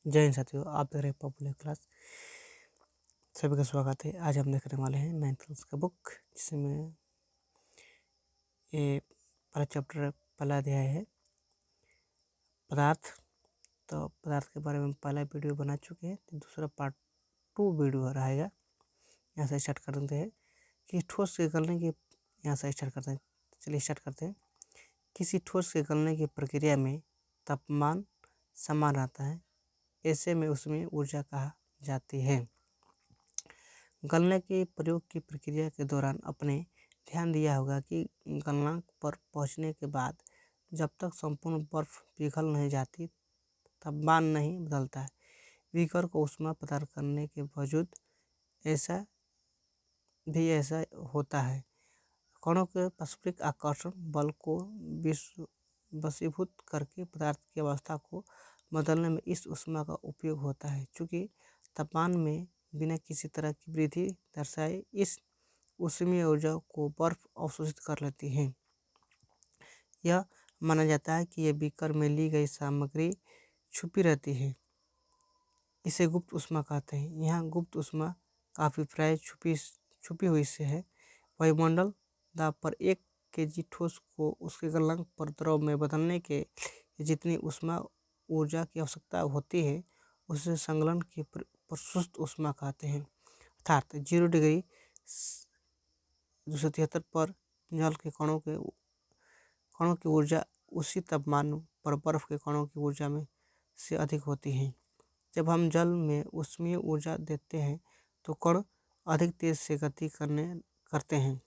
जय हिंद साथियों, आप देख रहे हैं पॉपुलर क्लास। सभी का स्वागत है। आज हम देखने वाले हैं 9th क्लास का बुक, जिसमें ये पहला चैप्टर, पहला अध्याय है पदार्थ। तो पदार्थ के बारे में पहला वीडियो बना चुके हैं, तो दूसरा पार्ट 2 वीडियो रहेगा। यहाँ से स्टार्ट कर देते हैं कि ठोस के गलने की, यहाँ से स्टार्ट करते हैं। चलिए स्टार्ट करते हैं। किसी ठोस के गलने की प्रक्रिया में तापमान समान रहता है, ऐसे में उसमें ऊर्जा कहा जाती है। गलने के प्रयोग की प्रक्रिया के दौरान आपने ध्यान दिया होगा कि गलनांक पर पहुंचने के बाद जब तक संपूर्ण बर्फ पिघल नहीं जाती, तापमान नहीं बदलता है। बीकर को ऊष्मा प्रदान करने के बावजूद ऐसा होता है। कणों के पारस्परिक आकर्षण बल को वशीभूत करके पदार्थ की अवस्था को बदलने में इस ऊष्मा का उपयोग होता है। चूँकि तापमान में बिना किसी तरह की वृद्धि दर्शाए इस ऊष्मीय ऊर्जा को बर्फ अवशोषित कर लेती है। यह माना जाता है कि यह बीकर में ली गई सामग्री छुपी रहती है, इसे गुप्त ऊष्मा कहते हैं। यहाँ गुप्त ऊष्मा काफ़ी प्राय छुपी हुई से है। वायुमंडल दाब पर 1 kg ठोस को उसके गलनांक पर द्रव में बदलने के जितनी ऊष्मा ऊर्जा की आवश्यकता होती है, उसे संकलन की प्रस्तुत ऊष्मा कहते हैं। अर्थात 0 डिग्री 273 पर जल के कणों की ऊर्जा उसी तापमान पर बर्फ के कणों की ऊर्जा में से अधिक होती है। जब हम जल में ऊष्मीय ऊर्जा देते हैं तो कण अधिक तेज से गति करते हैं।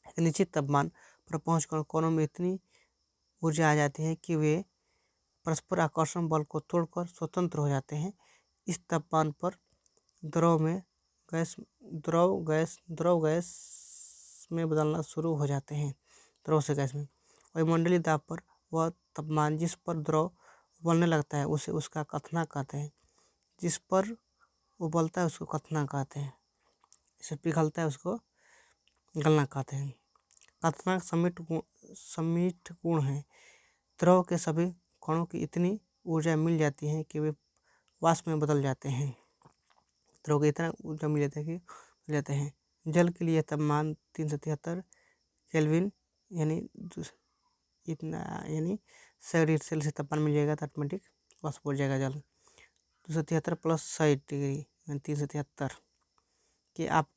एक निश्चित तापमान पर पहुंचकर कणों में इतनी ऊर्जा आ जाती है कि वे परस्पर आकर्षण बल को तोड़कर स्वतंत्र हो जाते हैं। इस तापमान पर द्रव गैस में बदलना शुरू हो जाते हैं। द्रव से गैस में वायुमंडलीय दाब पर वह तापमान जिस पर द्रव उबलने लगता है उसे उसका क्वथनांक कहते हैं। जिस पर उबलता है उसको क्वथनांक कहते हैं। जिसे पिघलता है उसको गलनांक कहते हैं। क्वथनांक समीट गुण है। द्रव के सभी कणों की इतनी ऊर्जा मिल जाती है कि वे वाष्प में बदल जाते हैं। द्रव को इतना ऊर्जा मिल जाता है कि बदल जाते हैं। जल के लिए तापमान 373 केल्विन यानी 100 डिग्री सेल्सियस तापमान मिल जाएगा, तो ऑटोमेटिक वाष्प हो जाएगा जल। 273 + 100 डिग्री यानी 373 कि आप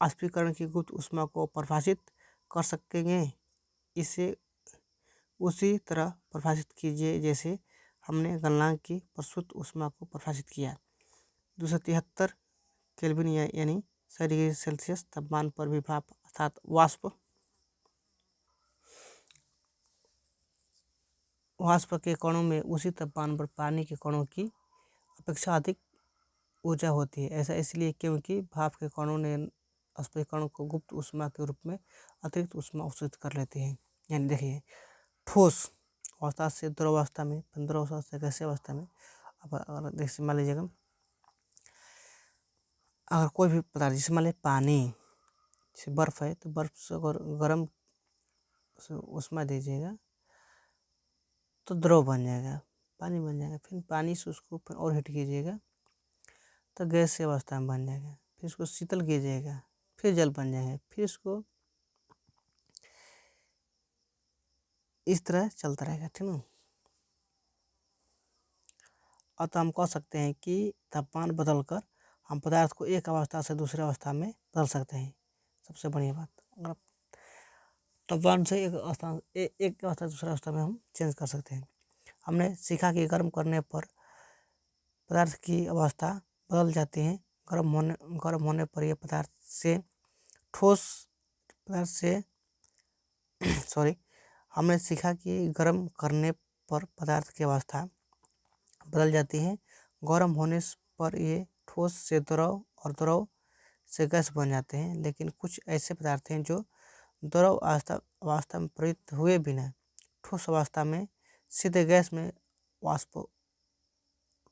वाष्पीकरण की गुप्त ऊष्मा को परिभाषित कर सकेंगे। इसे उसी तरह परिभाषित कीजिए जैसे हमने गलनांक की प्रस्तुत ऊष्मा को परिभाषित किया। 273 केल्विन यानी 100 डिग्री सेल्सियस तापमान पर भी भाप अर्थात वाष्प के कणों में उसी तापमान पर पानी के कणों की अपेक्षा अधिक ऊर्जा होती है। ऐसा इसलिए क्योंकि भाप के कणों ने वाष्पिक कणों को गुप्त ऊष्मा के रूप में अतिरिक्त ऊष्मा अवशोषित कर लेते हैं। यानी देखिए, ठोस अवस्था से द्रव अवस्था में, द्रव अवस्था से गैसीय अवस्था में, अब जैसे मान लीजिएगा अगर कोई भी पदार्थ, जैसे मान लीजिए पानी, जैसे बर्फ़ है, तो बर्फ़ से अगर गर्म ऊष्मा दीजिएगा तो द्रव बन जाएगा, पानी बन जाएगा। फिर पानी से उसको और हीट कीजिएगा तो गैसीय अवस्था में बन जाएगा। फिर इसको शीतल कीजिएगा, फिर जल बन जाएगा। फिर इसको इस तरह चलता रहेगा, ठीक ना। और तो हम कह सकते हैं कि तापमान बदलकर हम पदार्थ को एक अवस्था से दूसरे अवस्था में बदल सकते हैं। सबसे बढ़िया बात, अगर तापमान से एक अवस्था से दूसरे अवस्था में हम चेंज कर सकते हैं। हमने सीखा कि गर्म करने पर पदार्थ की अवस्था बदल जाती है। गर्म होने पर यह पदार्थ से हमने सीखा कि गर्म करने पर पदार्थ की अवस्था बदल जाती है। गर्म होने पर ये ठोस से द्रव और द्रव से गैस बन जाते हैं। लेकिन कुछ ऐसे पदार्थ हैं जो द्रव अवस्था में प्रवृत्त हुए बिना ठोस अवस्था में सीधे गैस में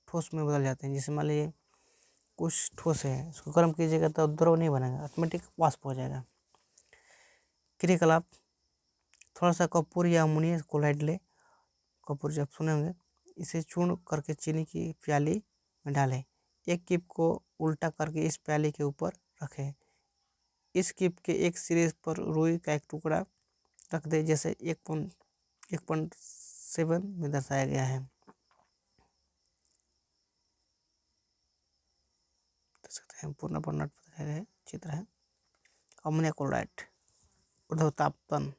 ठोस में बदल जाते हैं। जैसे मान लीजिए कुछ ठोस है, उसको गर्म कीजिएगा तो द्रव नहीं बनेगा, ऑटोमेटिक वाष्प हो जाएगा। क्रियाकलाप, थोड़ा सा कपूर या अमोनियम क्लोराइड ले, कपूर जब सुने होंगे, इसे चूर्ण करके चीनी की प्याली में डालें। एक कीप को उल्टा करके इस प्याले के ऊपर रखें। इस कीप के एक सिरे पर रुई का एक टुकड़ा रख दें, जैसे 1.7 में दर्शाया गया है। देख सकते हैं पूर्ण वर्णन है, चित्र है। अमोनिया क्लोराइड ऊर्ध्वतापन।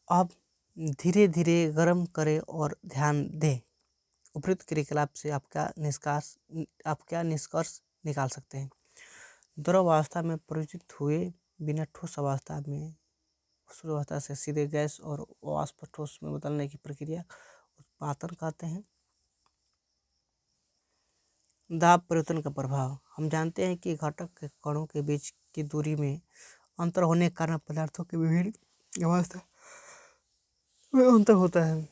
अब धीरे धीरे गर्म करें और ध्यान दें। उपयुक्त क्रियाकलाप से आप क्या निष्कर्ष निकाल सकते हैं। द्रव अवस्था में परिवर्तित हुए बिना ठोस अवस्था में अवस्था से सीधे गैस और वाष्प ठोस में बदलने की प्रक्रिया उत्पादन कहते हैं। दाब परिवर्तन का प्रभाव। हम जानते हैं कि घटक के कणों के बीच की दूरी में अंतर होने के कारण पदार्थों की विभिन्न अवस्था में अंतर होता है।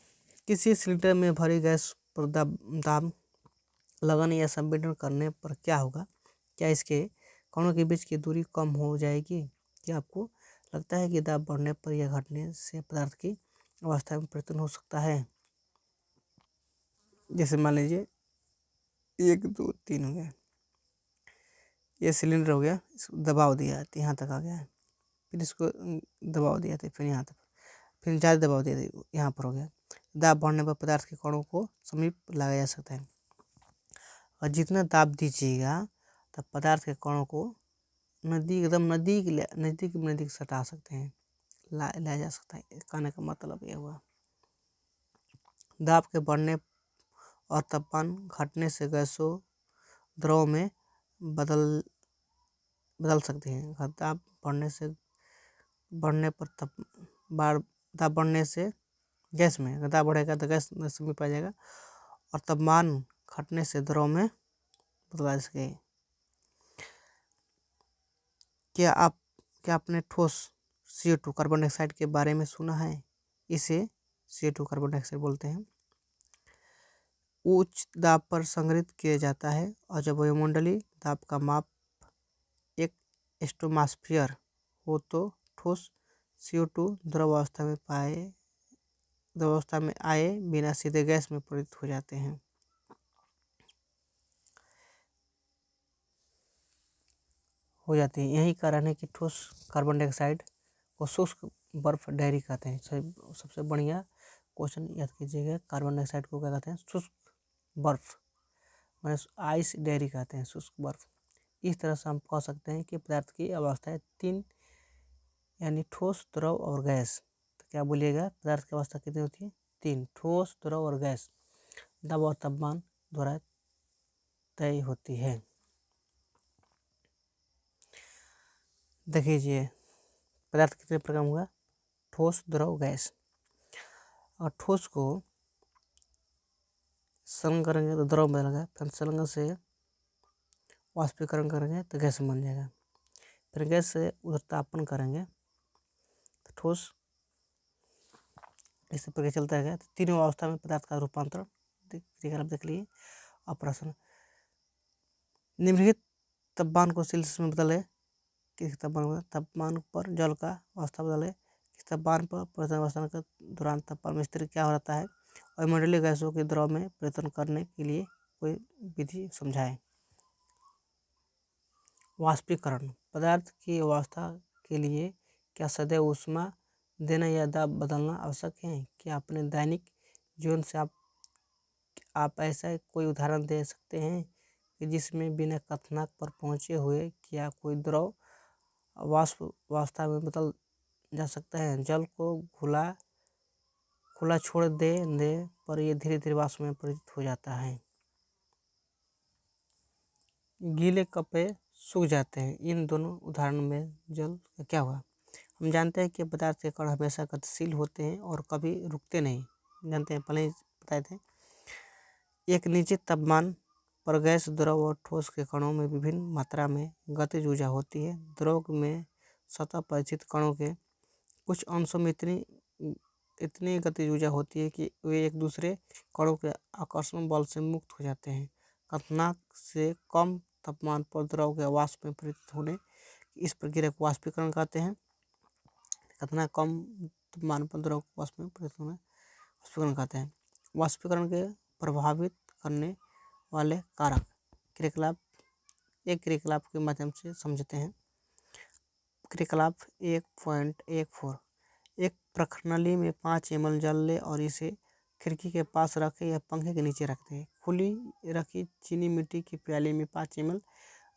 किसी सिलेंडर में भरी गैस पर दाब लगाने या संपीड़न करने पर क्या होगा? क्या इसके कणों के बीच की दूरी कम हो जाएगी? क्या आपको लगता है कि दाब बढ़ने पर या घटने से पदार्थ की अवस्था में परिवर्तन हो सकता है? जैसे मान लीजिए 1 2 3 हो गया, ये सिलेंडर हो गया, इसको दबाव दिया तो यहाँ तक आ गया है, फिर इसको दबाव दिया था, फिर यहाँ तक, फिर ज़्यादा दबाव दिया था, यहाँ पर हो गया। दाब बढ़ने पर पदार्थ के कणों को समीप लाया जा सकता है, और जितना दाब दीजिएगा तब पदार्थ के कणों को एकदम नज़दीक सटा सकते हैं, लाया जा सकता है। कहने का मतलब ये हुआ। दाब के बढ़ने और तापमान घटने से गैसों द्रव में बदल सकती हैं। दाब बढ़ने पर दाब बढ़ने से गैस में, अगर दाब बढ़ेगा तो गैस में समीप आ जाएगा, और तापमान घटने से द्रव में बदला सके। क्या आपने ठोस CO2 कार्बन डाइऑक्साइड के बारे में सुना है? इसे CO2 कार्बन डाइऑक्साइड बोलते हैं। उच्च दाब पर संग्रहित किया जाता है, और जब वायुमंडलीय दाब का माप एक एटमॉस्फेयर हो तो ठोस CO2 द्रव अवस्था में आए बिना सीधे गैस में परिवर्तित हो जाते हैं। यही कारण है कि ठोस कार्बन डाइऑक्साइड को शुष्क बर्फ डायरी कहते हैं। सबसे बढ़िया क्वेश्चन याद कीजिएगा, कार्बन डाइऑक्साइड को क्या कहते हैं? शुष्क बर्फ, मैंने आइस डायरी कहते हैं, शुष्क बर्फ। इस तरह से हम कह सकते हैं कि पदार्थ की अवस्थाएं 3, यानी ठोस, द्रव और गैस। तो क्या बोलिएगा, पदार्थ की अवस्था कितनी होती है? 3, ठोस, द्रव और गैस। दाब और तापमान द्वारा तय होती है। देखिए पदार्थ कितने प्रकार होगा? ठोस, द्रव, गैस। और ठोस को संलग्न करेंगे तो द्रव बनेगा, फिर संलग्न से वाष्पीकरण करेंगे तो गैस बन जाएगा, फिर गैस से ऊर्ध्वतापन करेंगे तो ठोस। इस प्रक्रिया चलता है। तो तीनों अवस्था में पदार्थ का रूपांतरण देख लिए। और प्रश्न, निम्नलिखित तापमान को सेल्सियस में बदले। किस तापमान पर जल का अवस्था बदले? किस तापमान पर परिवर्तन अवस्था के दौरान तापमान में स्थिर क्या होता है? और मंडलीय गैसों के द्रव में परिवर्तन करने के लिए कोई विधि समझाएं। वाष्पीकरण। पदार्थ की अवस्था के लिए क्या सदैव ऊष्मा देना या दाब बदलना आवश्यक है? क्या अपने दैनिक जीवन से आप ऐसा कोई उदाहरण दे सकते हैं कि जिसमें बिना कथनाक पर पहुंचे हुए क्या कोई द्रव वाष्प अवस्था में बदल जा सकता है? जल को खुला छोड़ दे पर यह धीरे धीरे वाष्प में परिवर्तित हो जाता है। गीले कपड़े सूख जाते हैं। इन दोनों उदाहरणों में जल का क्या हुआ? हम जानते हैं कि पदार्थ के कण हमेशा गतिशील होते हैं और कभी रुकते नहीं, जानते हैं, पहले ही बताए थे। एक निश्चित तापमान पर गैस, द्रव और ठोस के कणों में विभिन्न मात्रा में गतिज ऊर्जा होती है। द्रव में सतह पर स्थित कणों के कुछ अंशों में इतनी गतिज ऊर्जा होती है कि वे एक दूसरे कणों के आकर्षण बल से मुक्त हो जाते हैं। क्वथनांक से कम तापमान पर द्रव के वाष्प में परिवर्तित होने इस प्रक्रिया को वाष्पीकरण कहते हैं। क्वथनांक कम तापमान पर द्रव को वाष्प में परिवर्तित होने वाष्पीकरण कहते हैं। वाष्पीकरण के प्रभावित करने वाले कारक। क्रियाकलाप, एक क्रियाकलाप के माध्यम से समझते हैं। क्रियाकलाप 1.14, एक प्रणाली में 5 ml जल ले और इसे खिड़की के पास रखें या पंखे के नीचे रख दें। खुली रखी चीनी मिट्टी की प्याली में 5 ml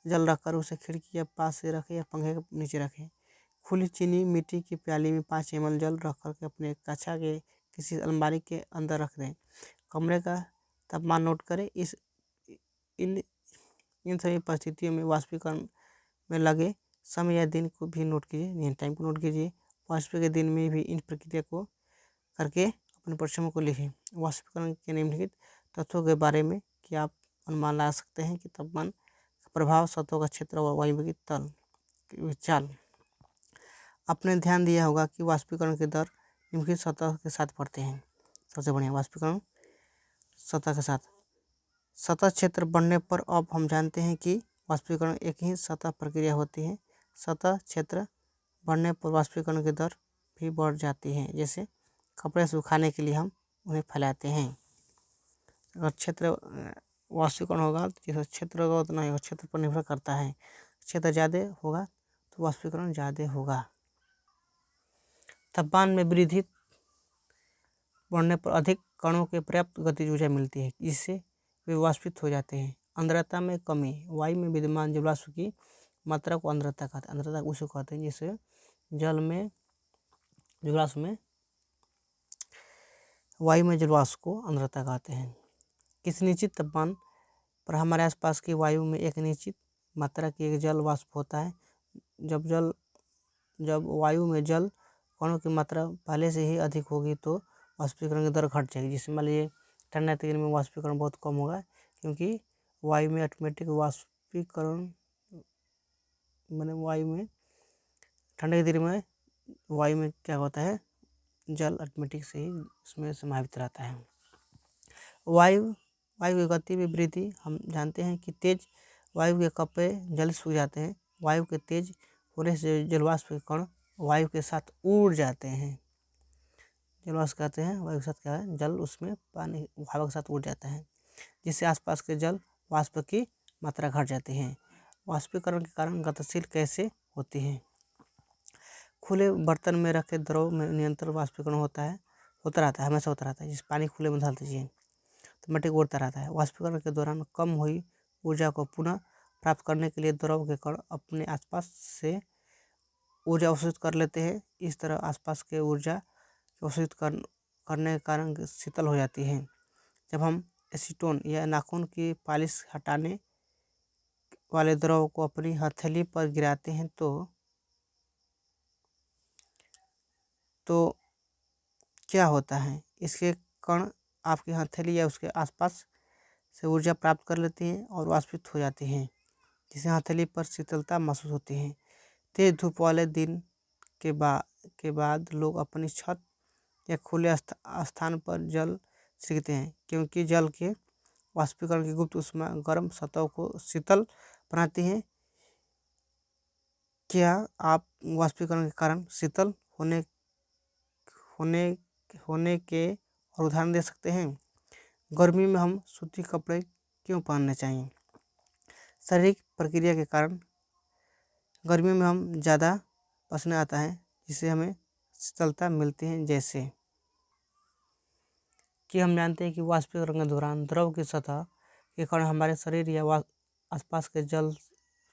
जल रखकर उसे खिड़की के पास से रखें या पंखे के नीचे रखें। खुली चीनी मिट्टी की प्याली में 5 ml जल रखकर के अपने कक्षा के किसी अलमारी के अंदर रख दें। कमरे का तापमान नोट करें। इन सभी परिस्थितियों में वाष्पीकरण में लगे समय या दिन को भी नोट कीजिए, टाइम को नोट कीजिए। वाष्पीकरण के दिन में भी इन प्रक्रिया को करके अपने परिश्रमों को लिखें। वाष्पीकरण के निम्नलिखित तथ्यों के बारे में कि आप अनुमान लगा सकते हैं कि तापमान का प्रभाव, सतहों का क्षेत्र और वायुमंडलीय तल की चाल। आपने ध्यान दिया होगा कि वाष्पीकरण के दर निम्नलिखित सतह के साथ बढ़ते हैं। सबसे बढ़िया वाष्पीकरण सतह के साथ। सतह क्षेत्र बढ़ने पर अब हम जानते हैं कि वाष्पीकरण एक ही सतह प्रक्रिया होती है। सतह क्षेत्र बढ़ने पर वाष्पीकरण की दर भी बढ़ जाती है। जैसे कपड़े सुखाने के लिए हम उन्हें फैलाते हैं। अगर क्षेत्र वाष्पीकरण होगा तो जैसा क्षेत्र होगा उतना ही क्षेत्र पर निर्भर करता है। क्षेत्र ज़्यादा होगा तो वाष्पीकरण ज़्यादा होगा। तापमान में वृद्धि बढ़ने पर अधिक कणों के पर्याप्त गतिज ऊर्जा मिलती है, जिससे वे वाष्पित हो जाते हैं। आर्द्रता में कमी, वायु में विद्यमान जलवाष्प की मात्रा को आर्द्रता कहते हैं। आर्द्रता उसको कहते हैं जिससे जल में जलवाष्प में वायु में जलवाष्प को आर्द्रता कहते हैं। किसी निश्चित तापमान पर हमारे आसपास की वायु में एक निश्चित मात्रा की एक जल वाष्प होता है। जब वायु में जल कणों की मात्रा पहले से ही अधिक होगी तो वाष्पीकरण की दर घट जाएगी। जिससे मान लीजिए ठंडा के दिन में वाष्पीकरण बहुत कम होगा, क्योंकि वायु में ऑटोमेटिक वाष्पीकरण वायु में ठंडे के दिन में वायु में क्या होता है, जल ऑटोमेटिक से ही उसमें समाहित रहता है। वायु की गति में वृद्धि, हम जानते हैं कि तेज वायु के कपड़े जल्द सूख जाते हैं। वायु के तेज होने से जलवाष्प के कण वायु के साथ उड़ जाते हैं। जलवाष्प कहते हैं वायु के साथ क्या है, जल उसमें पानी हवा के साथ उड़ जाता है, जिससे आसपास के जल वाष्प की मात्रा घट जाती है। वाष्पीकरण के कारण गतिशील कैसे होती है। खुले बर्तन में रखे द्रव में निरंतर वाष्पीकरण होता रहता है, हमेशा होता रहता है। जिस पानी खुले में डाल दीजिए तो मिट्टी उड़ता रहता है। वाष्पीकरण के दौरान कम हुई ऊर्जा को पुनः प्राप्त करने के लिए द्रव के कण अपने आसपास से ऊर्जा अवशोषित कर लेते हैं। इस तरह आसपास के ऊर्जा अवशोषित करने के कारण शीतल हो जाती है। जब हम एसीटोन या नाखून की पालिश हटाने वाले द्रव को अपनी हथेली पर गिराते हैं तो क्या होता है, इसके कण आपकी हथेली या उसके आसपास से ऊर्जा प्राप्त कर लेती हैं और वाष्पित हो जाती हैं, जिससे हथेली पर शीतलता महसूस होती है। तेज धूप वाले दिन के बाद लोग अपनी छत या खुले स्थान पर जल छिड़कते हैं, क्योंकि जल के वाष्पीकरण की गुप्त ऊष्मा गर्म सतह को शीतल बनाती है। क्या आप वाष्पीकरण के कारण शीतल होने के और उदाहरण दे सकते हैं। गर्मी में हम सूती कपड़े क्यों पहनने चाहिए। शारीरिक प्रक्रिया के कारण गर्मियों में हम ज़्यादा पसीना आता है, जिससे हमें शीतलता मिलती है। जैसे कि हम जानते हैं कि वाष्पीकरण के दौरान द्रव की सतह के कण हमारे शरीर या आसपास के जल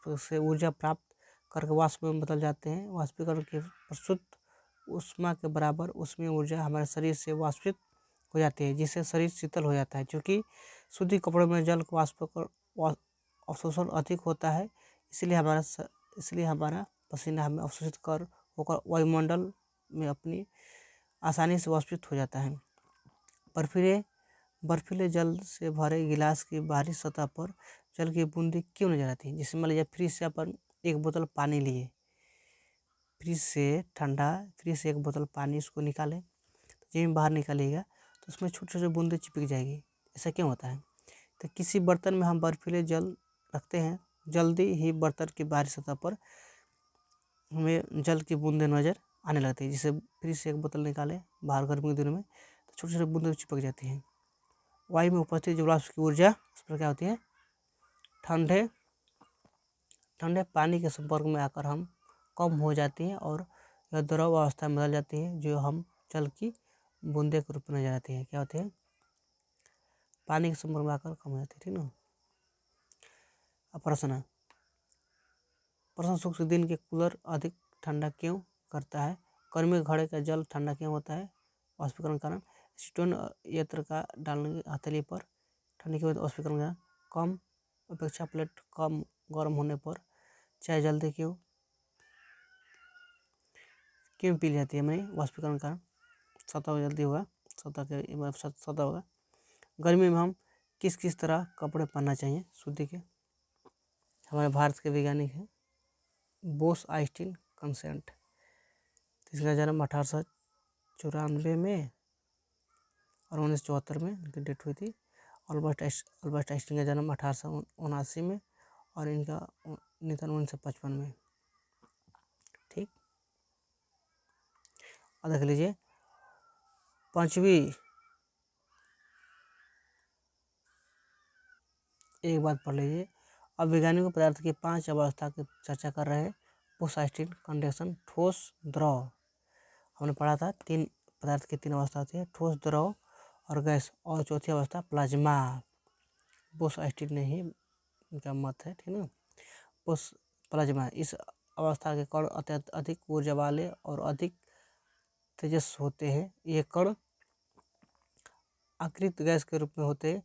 से ऊर्जा प्राप्त करके वाष्प में बदल जाते हैं। वाष्पीकरण की प्रस्तुत ऊष्मा के बराबर ऊष्मीय ऊर्जा हमारे शरीर से वाष्पित हो जाती है, जिससे शरीर शीतल हो जाता है। क्योंकि सूती कपड़ों में जल अवशोषण अधिक होता है, इसलिए हमारा पसीना हमें अवशोषित होकर वायुमंडल में अपनी आसानी से वाष्पित हो जाता है। बर्फीले जल से भरे गिलास की बाहरी सतह पर जल की बूंदी क्यों नजर आती है। जैसे मान लीजिए फ्रिज से अपन एक बोतल पानी लिए, फ्रिज से एक बोतल पानी इसको निकालें, तो जब बाहर निकालिएगा तो उसमें छोटे छोटे बूंदे चिपक जाएगी। ऐसा क्यों होता है। तो किसी बर्तन में हम बर्फीले जल रखते हैं, जल्दी ही बर्तन की बाहरी सतह पर हमें जल की बूंदें नज़र आने लगती है। जिसे फ्रिज से एक बोतल निकालें बाहर गर्मी के दिनों में तो छोटे छोटे बूंदें चिपक जाती हैं। वायु में उपस्थित जलवाष्प की ऊर्जा इस पर क्या होती है, ठंडे पानी के संपर्क में आकर हम कम हो जाती है और यह द्रव अवस्था में बदल जाती है, जो हम जल की बूंदे के रूप में नजर आती है। क्या होती है, पानी के संपर्क में आकर कम हो जाती है, ठीक ना। अब प्रश्न सूक्ष्म दिन के कूलर अधिक ठंडा क्यों करता है? गर्मी के घड़े का जल ठंडा क्यों होता है? वाष्पीकरण कारण। स्टोन यंत्र का डालने की हथेली पर ठंडी की वजह वाष्पीकरण कारण। कम अपेक्षा प्लेट कम गर्म होने पर चाय जल्दी क्यों पी जाती है? मैं वाष्पीकरण कारण। सतह जल्दी होगा, सतह होगा। गर्मी में हम किस किस तरह कपड़े पहनना चाहिए सूती के? हमारे भारत के वैज्ञानिक हैं बोस आइंस्टीन कंसेंट, जिसका जन्म 1894 में और 1974 में इनकी डेथ हुई थी। अल्बर्ट आइंस्टीन का जन्म 1879 में और इनका निधन 1955 में। ठीक, और देख लीजिए पांचवी, एक बात पढ़ लीजिए। अब वैज्ञानिक पदार्थ की 5 अवस्था की चर्चा कर रहे हैं। बोस आइंस्टीन कंडीशन, ठोस, द्रव। हमने पढ़ा था 3 पदार्थ की 3 अवस्था होती है, ठोस, द्रव और गैस, और चौथी अवस्था प्लाज्मा। बोस आइंस्टीन ने ही इनका मत है, ठीक ना। बोस प्लाज्मा, इस अवस्था के कण अत्यंत अधिक ऊर्जा वाले और अधिक तेजस होते हैं। ये कण आकृत गैस के रूप में होते हैं।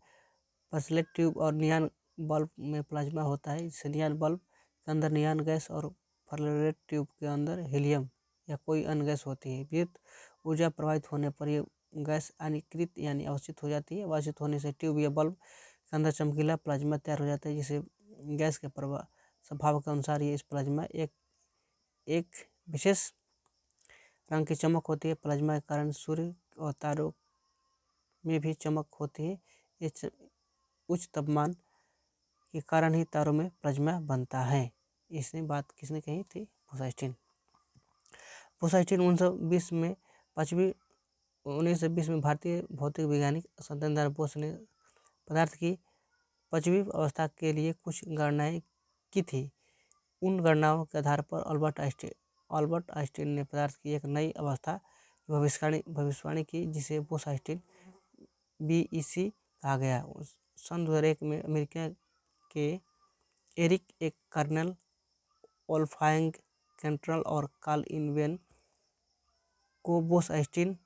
पर्सलेट ट्यूब और नियॉन बल्ब में प्लाज्मा होता है। जैसे नियॉन बल्ब के अंदर नियॉन गैस और पर्सलेट ट्यूब के अंदर हीलियम या कोई अन्य गैस होती है। विद्युत ऊर्जा प्रवाहित होने पर ये गैस अनिकृत यानी अवशित हो जाती है। अवशित होने से ट्यूब या बल्ब के अंदर चमकीला प्लाज्मा तैयार हो जाता है, जिसे गैस के स्वभाव के अनुसार ये इस प्लाज्मा एक विशेष रंग की चमक होती है। प्लाज्मा के कारण सूर्य और तारों में भी चमक होती है। इस उच्च तापमान के कारण ही तारों में प्लाज्मा बनता है। इसने बात किसने कही थी? बोस आइंस्टीन। 1920 में 1920 में भारतीय भौतिक वैज्ञानिक सत्येंद्र बोस ने पदार्थ की 5वीं अवस्था के लिए कुछ गणनाएं की थी। उन गणनाओं के आधार पर अल्बर्ट आइंस्टीन ने पदार्थ की एक नई अवस्था की भविष्यवाणी की, जिसे बोस आइंस्टीन BEC कहा गया। सन 2001 में अमेरिका के एरिक एक कर्नल, वोल्फ्गैंग कैंट्रेल और कार्ल इनवेन को बोस आइंस्टीन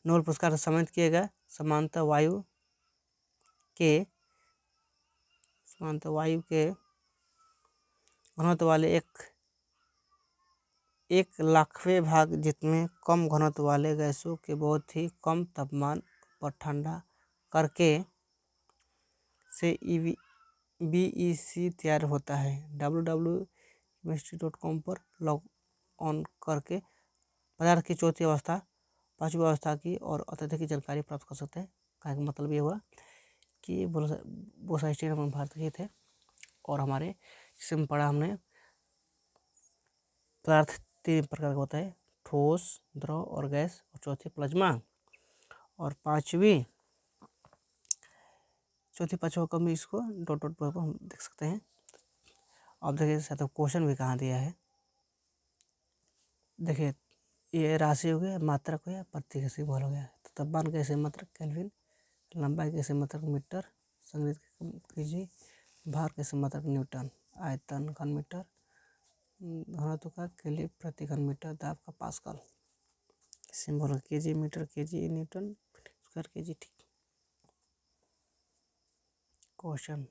नोबेल पुरस्कार से सम्मानित किया गया। समानता वायु के घनत्व वाले एक लाखवें भाग जितने कम घनत्व वाले गैसों के बहुत ही कम तापमान पर ठंडा करके से BEC तैयार होता है। www.chemistry.com पर लॉग ऑन करके पदार्थ की चौथी अवस्था, 5वीं अवस्था की और अत्यधिक जानकारी प्राप्त कर सकते हैं। कहने का मतलब ये हुआ कि बोस आइंस्टीन हमारे भारत के थे और हमारे इसमें पढ़ा हमने पदार्थ 3 प्रकार का होता है, ठोस, द्रव और गैस, और चौथी प्लाज्मा। और चौथी पांचवा कम इसको डॉट पर हम देख सकते हैं। अब देखिए साथ क्वेश्चन भी कहाँ दिया है। देखिए ये राशि हो गया, मात्रक हो गया, प्रतीक से बोल हो गया। तो तापमान कैसे मात्रक केल्विन, लंबाई कैसे मात्रक मीटर, संग्रहित कीजिए, भार कैसे मात्रक न्यूटन, आयतन घन मीटर, घनत्व का केली प्रति घन मीटर, दाब का pascal, symbol kg metre, kg newton, square kg. ठीक क्वेश्चन।